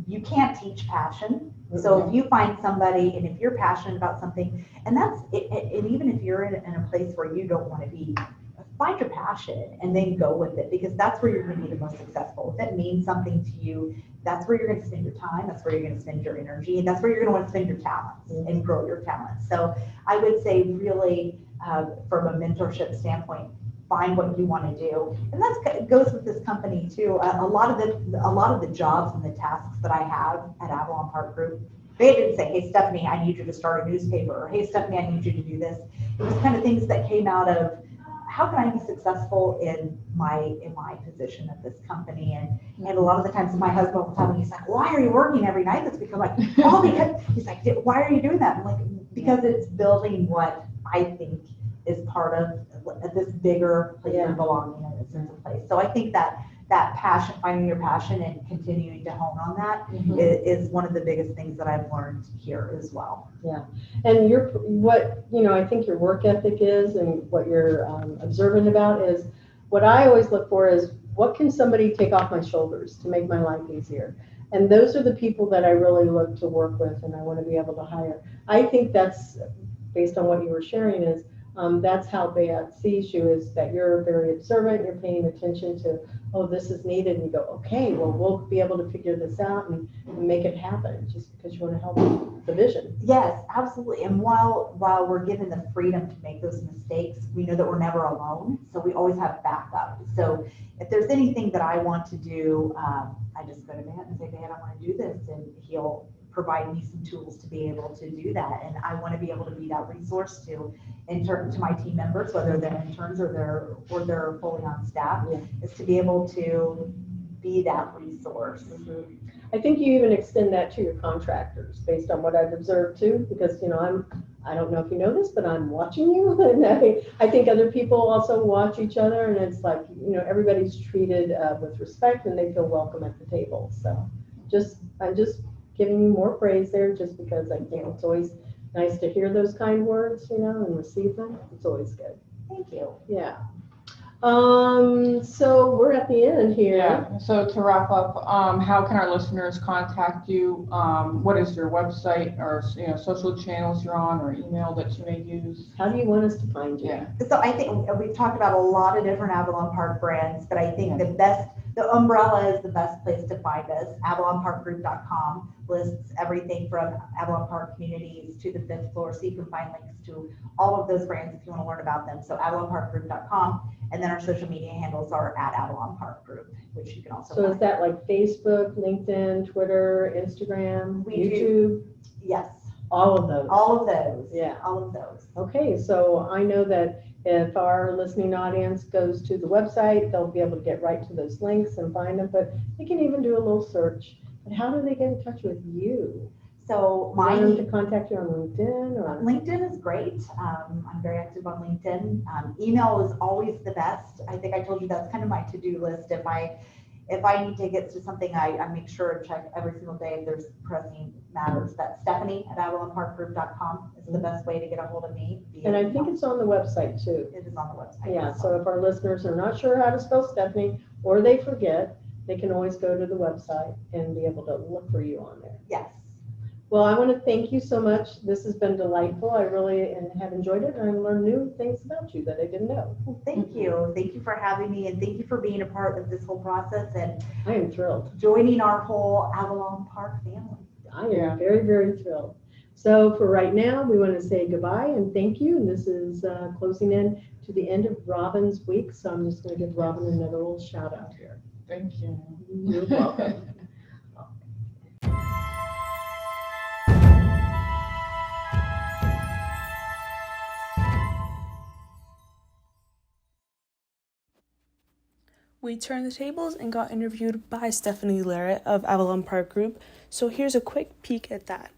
you can't teach passion. So if you find somebody, and if you're passionate about something, and even if you're in a place where you don't want to be, find your passion and then go with it, because that's where you're going to be the most successful. If it means something to you, that's where you're going to spend your time, that's where you're going to spend your energy, and that's where you're going to want to spend your talents and grow your talents. So I would say really from a mentorship standpoint, find what you want to do. And that goes with this company too. A lot of the jobs and the tasks that I have at Avalon Park Group, they didn't say, hey, Stephanie, I need you to start a newspaper, or hey, Stephanie, I need you to do this. It was kind of things that came out of, how can I be successful in my position at this company? And a lot of the times my husband will tell me, he's like, why are you working every night? That's become like, oh, because he's like, why are you doing that? I'm like, because it's building what I think is part of this bigger place of belonging and a sense of place. So I think that passion, finding your passion and continuing to hone on that is one of the biggest things that I've learned here as well. Yeah, and I think your work ethic is, and what you're observant about is, what I always look for is, what can somebody take off my shoulders to make my life easier? And those are the people that I really look to work with, and I want to be able to hire. I think that's, based on what you were sharing, is that's how Beat sees you, is that you're very observant, you're paying attention to, oh, this is needed, and you go, okay, well, we'll be able to figure this out and make it happen, just because you want to help the vision. Yes, absolutely. And while we're given the freedom to make those mistakes, we know that we're never alone, so we always have backup. So if there's anything that I want to do, I just go to Beat and say, Beat, I want to do this, and he'll provide me some tools to be able to do that. And I want to be able to be that resource to my team members, whether they're interns or they're fully on staff, is to be able to be that resource. I think you even extend that to your contractors, based on what I've observed too, because I don't know if you know this, but I'm watching you, and I think other people also watch each other, and it's like, everybody's treated with respect, and they feel welcome at the table. So I'm just giving you more praise there, just because I think it's always nice to hear those kind words, and receive them. It's always good. Thank you. Yeah. So we're at the end here. Yeah. So to wrap up, how can our listeners contact you? What is your website, or social channels you're on, or email that you may use? How do you want us to find you? Yeah. So I think we've talked about a lot of different Avalon Park brands, but I think the umbrella is the best place to find us. AvalonParkGroup.com lists everything from Avalon Park communities to the 5th floor, so you can find links to all of those brands if you want to learn about them. So AvalonParkGroup.com, and then our social media handles are at Avalon Park Group, which you can also So find. is that like Facebook, LinkedIn, Twitter, Instagram, YouTube? Yes. All of those. All of those. Yeah. All of those. Okay, so I know that if our listening audience goes to the website, they'll be able to get right to those links and find them, but they can even do a little search. But how do they get in touch with you? So Do you want them to contact you on LinkedIn, or? LinkedIn is great. I'm very active on LinkedIn. Email is always the best. I think I told you that's kind of my to-do list. If I need tickets to something, I make sure to check every single day if there's pressing matters. That's Stephanie at AvalonParkGroup.com is the best way to get a hold of me. And I think it's on the website too. It is on the website. Yeah, so if our listeners are not sure how to spell Stephanie, or they forget, they can always go to the website and be able to look for you on there. Yes. Well, I want to thank you so much. This has been delightful. I really have enjoyed it, and I've learned new things about you that I didn't know. Well, thank you. Thank you for having me, and thank you for being a part of this whole process and I am thrilled. joining our whole Avalon Park family. I am very, very thrilled. So for right now, we want to say goodbye and thank you. And this is closing in to the end of Robin's week. So I'm just going to give Robin another little shout out here. Thank you. You're welcome. We turned the tables and got interviewed by Stephanie Lerret of Avalon Park Group, so here's a quick peek at that.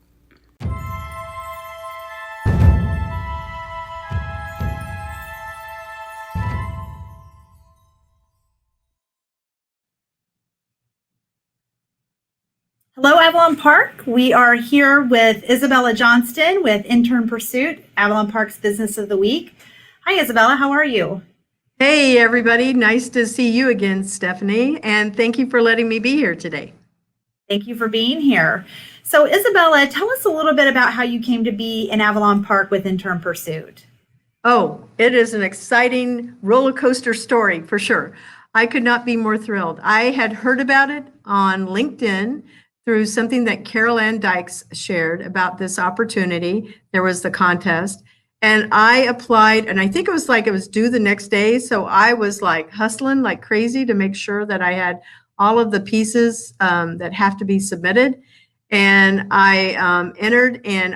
Hello, Avalon Park. We are here with Isabella Johnston with Intern Pursuit, Avalon Park's Business of the Week. Hi, Isabella. How are you? Hey, everybody. Nice to see you again, Stephanie. And thank you for letting me be here today. Thank you for being here. So, Isabella, tell us a little bit about how you came to be in Avalon Park with Intern Pursuit. Oh, it is an exciting roller coaster story for sure. I could not be more thrilled. I had heard about it on LinkedIn through something that Carol Ann Dykes shared about this opportunity. There was the contest. And I applied, and I think it was due the next day. So I was like hustling like crazy to make sure that I had all of the pieces that have to be submitted. And I entered, and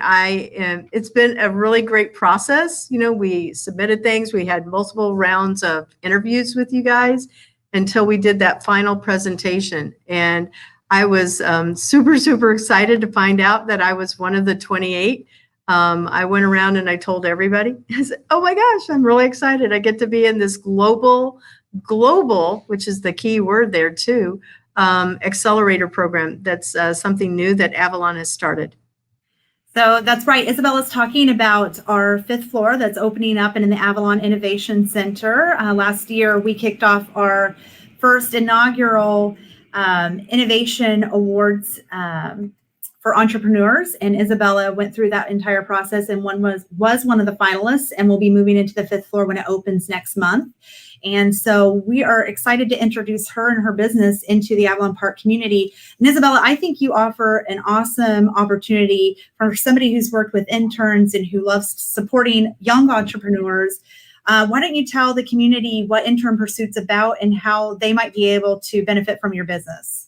it's been a really great process. You know, we submitted things. We had multiple rounds of interviews with you guys until we did that final presentation. And I was super, super excited to find out that I was one of the 28. I went around and I told everybody, I said, oh my gosh, I'm really excited. I get to be in this global, which is the key word there too, accelerator program. That's something new that Avalon has started. So that's right. Isabella's talking about our 5th floor that's opening up in the Avalon Innovation Center. Last year, we kicked off our first inaugural Innovation Awards for entrepreneurs, and Isabella went through that entire process and was one of the finalists, and will be moving into the 5th floor when it opens next month. And so we are excited to introduce her and her business into the Avalon Park community. And Isabella, I think you offer an awesome opportunity for somebody who's worked with interns and who loves supporting young entrepreneurs. Why don't you tell the community what Intern Pursuit's about and how they might be able to benefit from your business?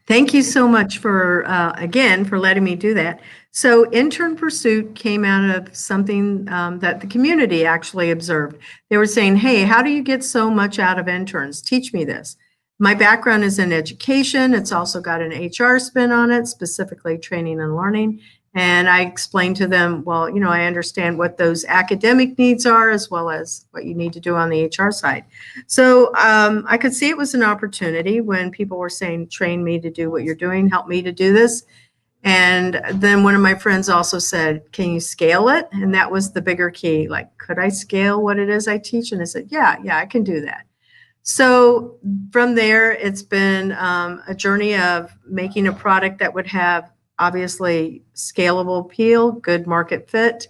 Thank you so much for, again, for letting me do that. So Intern Pursuit came out of something that the community actually observed. They were saying, hey, how do you get so much out of interns? Teach me this. My background is in education. It's also got an HR spin on it, specifically training and learning. And I explained to them, well, you know, I understand what those academic needs are as well as what you need to do on the HR side. So I could see it was an opportunity when people were saying, train me to do what you're doing, help me to do this. And then one of my friends also said, can you scale it? And that was the bigger key. Like, could I scale what it is I teach? And I said, yeah, I can do that. So from there, it's been a journey of making a product that would have obviously scalable appeal, good market fit.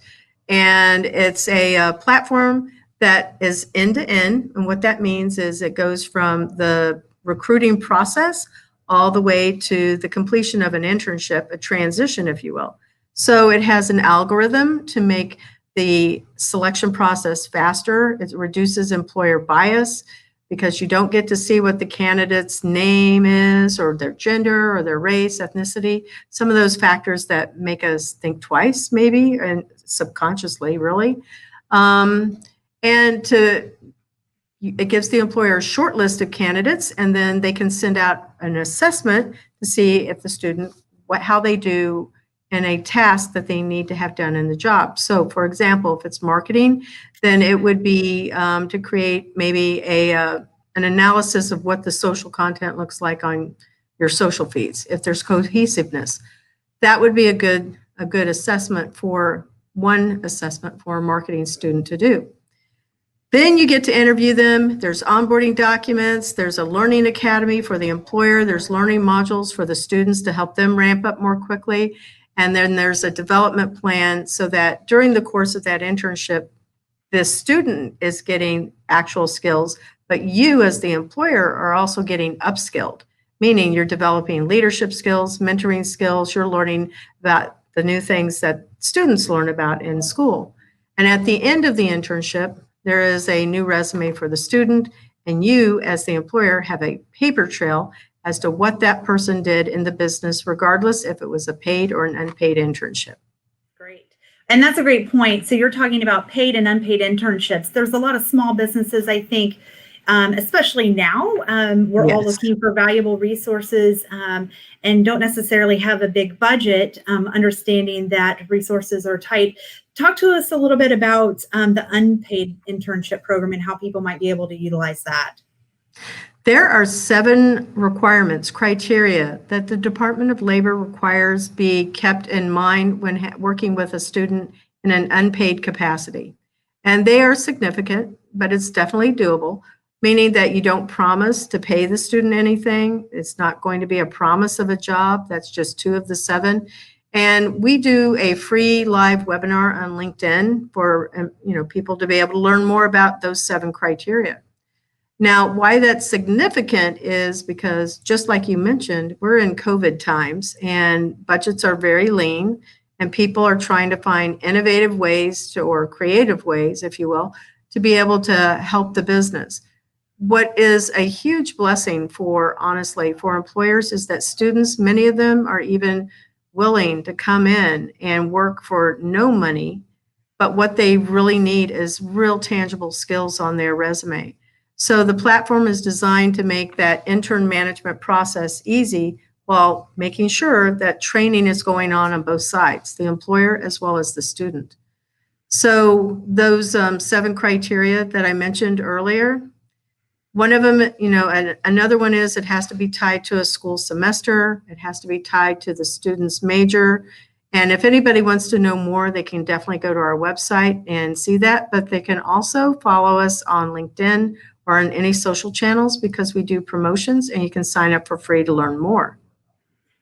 And it's a platform that is end to end. And what that means is it goes from the recruiting process all the way to the completion of an internship, a transition, if you will. So it has an algorithm to make the selection process faster. It reduces employer bias, because you don't get to see what the candidate's name is or their gender or their race, ethnicity, some of those factors that make us think twice maybe, and subconsciously really. It gives the employer a short list of candidates, and then they can send out an assessment to see if the student, how they do in a task that they need to have done in the job. So for example, if it's marketing, then it would be to create maybe an analysis of what the social content looks like on your social feeds. If there's cohesiveness, that would be a good assessment for a marketing student to do. Then you get to interview them. There's onboarding documents. There's a learning academy for the employer. There's learning modules for the students to help them ramp up more quickly. And then there's a development plan so that during the course of that internship, this student is getting actual skills, but you as the employer are also getting upskilled, meaning you're developing leadership skills, mentoring skills, you're learning about the new things that students learn about in school. And at the end of the internship, there is a new resume for the student, and you, as the employer, have a paper trail as to what that person did in the business, regardless if it was a paid or an unpaid internship. Great. And that's a great point. So you're talking about paid and unpaid internships. There's a lot of small businesses, I think, especially now, we're all looking for valuable resources and don't necessarily have a big budget, understanding that resources are tight. Talk to us a little bit about the unpaid internship program and how people might be able to utilize that. There are 7 requirements, criteria that the Department of Labor requires be kept in mind when working with a student in an unpaid capacity. And they are significant, but it's definitely doable, meaning that you don't promise to pay the student anything. It's not going to be a promise of a job. That's just 2 of the 7. And we do a free live webinar on LinkedIn for people to be able to learn more about those 7 criteria. Now, why that's significant is because, just like you mentioned, we're in COVID times and budgets are very lean and people are trying to find innovative ways or creative ways, if you will, to be able to help the business. What is a huge blessing honestly, for employers is that students, many of them are even willing to come in and work for no money, but what they really need is real tangible skills on their resume. So the platform is designed to make that intern management process easy while making sure that training is going on both sides, the employer as well as the student. So those 7 criteria that I mentioned earlier, one of them, another one is it has to be tied to a school semester. It has to be tied to the student's major. And if anybody wants to know more, they can definitely go to our website and see that. But they can also follow us on LinkedIn or on any social channels because we do promotions and you can sign up for free to learn more.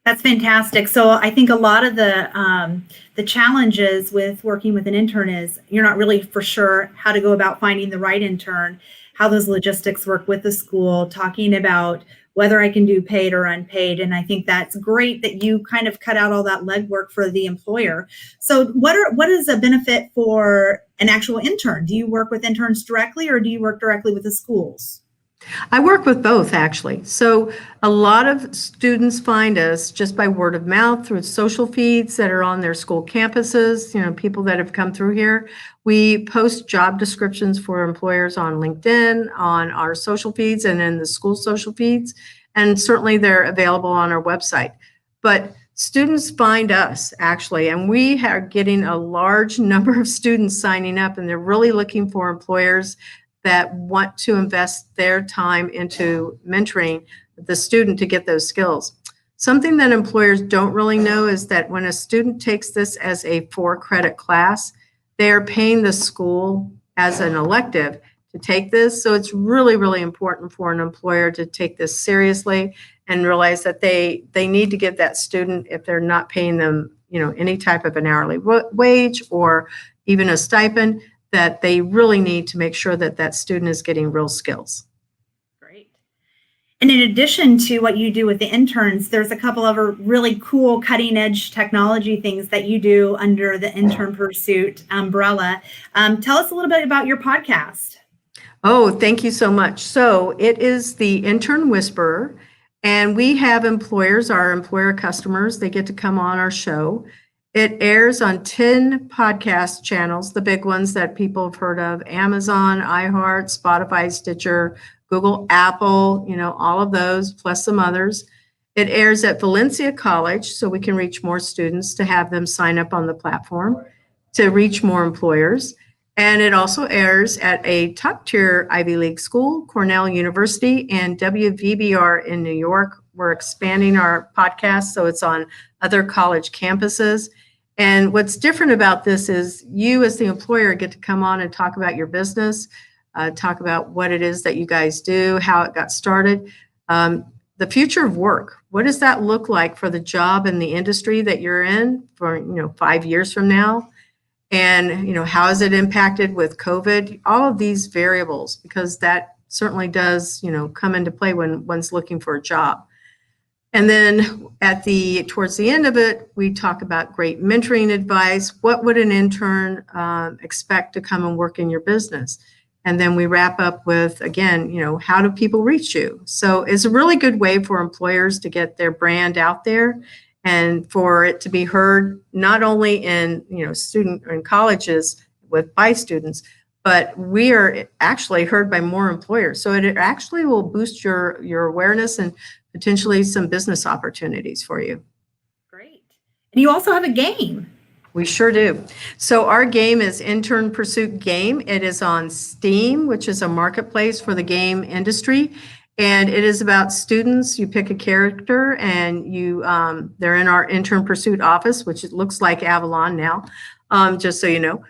That's fantastic. So I think a lot of the challenges with working with an intern is you're not really for sure how to go about finding the right intern, how those logistics work with the school, talking about whether I can do paid or unpaid. And I think that's great that you kind of cut out all that legwork for the employer. So what is a benefit for an actual intern? Do you work with interns directly or do you work directly with the schools? I work with both, actually. So a lot of students find us just by word of mouth through social feeds that are on their school campuses, people that have come through here. We post job descriptions for employers on LinkedIn, on our social feeds, and in the school social feeds. And certainly they're available on our website. But students find us, actually, and we are getting a large number of students signing up, and they're really looking for employers that want to invest their time into mentoring the student to get those skills. Something that employers don't really know is that when a student takes this as a 4-credit class, they are paying the school as an elective to take this. So it's really, really important for an employer to take this seriously and realize that they need to give that student, if they're not paying them, any type of an hourly wage or even a stipend, that they really need to make sure that that student is getting real skills. Great. And in addition to what you do with the interns, there's a couple of really cool cutting edge technology things that you do under the Intern Pursuit umbrella. Tell us a little bit about your podcast. Oh, thank you so much. So it is the Intern Whisperer, and we have employers, our employer customers, they get to come on our show. It airs on 10 podcast channels, the big ones that people have heard of: Amazon, iHeart, Spotify, Stitcher, Google, Apple, all of those, plus some others. It airs at Valencia College, so we can reach more students to have them sign up on the platform to reach more employers. And it also airs at a top-tier Ivy League school, Cornell University, and WVBR in New York. We're expanding our podcast, so it's on other college campuses. And what's different about this is you as the employer get to come on and talk about your business, talk about what it is that you guys do, how it got started, the future of work. What does that look like for the job and the industry that you're in for 5 years from now? And how is it impacted with COVID? All of these variables, because that certainly does come into play when one's looking for a job. And then towards the end of it, we talk about great mentoring advice. What would an intern expect to come and work in your business? And then we wrap up with, again, how do people reach you? So it's a really good way for employers to get their brand out there and for it to be heard not only in, in colleges by students, but we are actually heard by more employers. So it actually will boost your awareness and potentially some business opportunities for you. Great. And you also have a game. We sure do. So our game is Intern Pursuit Game. It is on Steam, which is a marketplace for the game industry. And it is about students. You pick a character and they're in our Intern Pursuit office, which it looks like Avalon now, just so you know,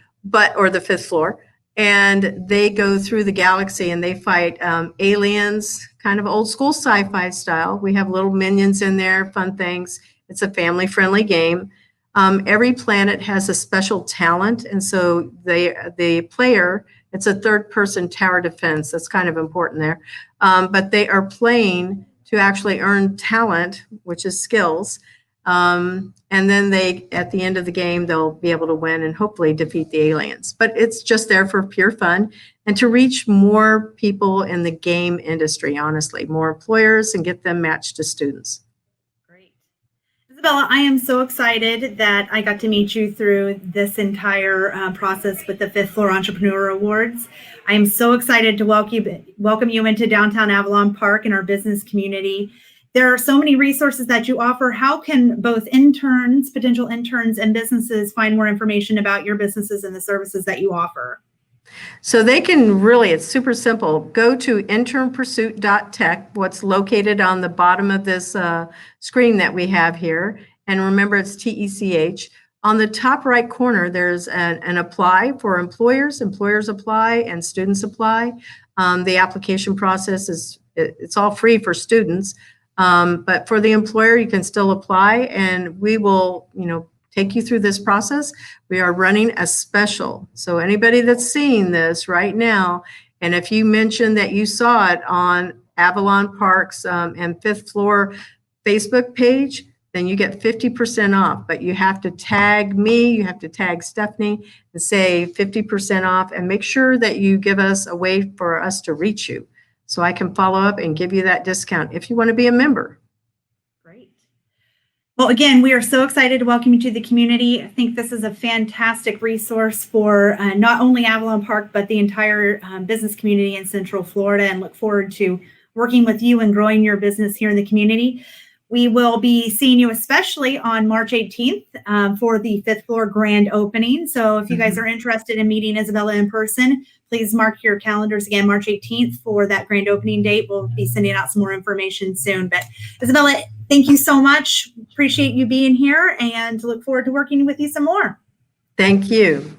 or the 5th floor. And they go through the galaxy and they fight aliens, kind of old school sci-fi style. We have little minions in there, fun things. It's a family-friendly game. Every planet has a special talent, and so the player, it's a third-person tower defense. That's kind of important there. But they are playing to actually earn talent, which is skills. And then at the end of the game, they'll be able to win and hopefully defeat the aliens. But it's just there for pure fun and to reach more people in the game industry, honestly, more employers and get them matched to students. Great. Isabella, I am so excited that I got to meet you through this entire process with the 5th Floor Entrepreneur Awards. I am so excited to welcome you into downtown Avalon Park and our business community. There are so many resources that you offer. How can both interns, potential interns, and businesses find more information about your businesses and the services that you offer? So they can it's super simple. Go to internpursuit.tech, what's located on the bottom of this screen that we have here. And remember, it's TECH. On the top right corner, there's an apply for employers. Employers apply and students apply. The application process it's all free for students. But for the employer, you can still apply and we will, take you through this process. We are running a special. So anybody that's seeing this right now, and if you mention that you saw it on Avalon Park's and 5th Floor Facebook page, then you get 50% off. But you have to tag me, you have to tag Stephanie and say 50% off and make sure that you give us a way for us to reach you. So I can follow up and give you that discount if you want to be a member. Great. Well, again, we are so excited to welcome you to the community. I think this is a fantastic resource for not only Avalon Park, but the entire business community in Central Florida, and look forward to working with you and growing your business here in the community. We will be seeing you especially on March 18th for the 5th Floor grand opening. So if you guys are interested in meeting Isabella in person, please mark your calendars again, March 18th for that grand opening date. We'll be sending out some more information soon. But Isabella, thank you so much. Appreciate you being here and look forward to working with you some more. Thank you.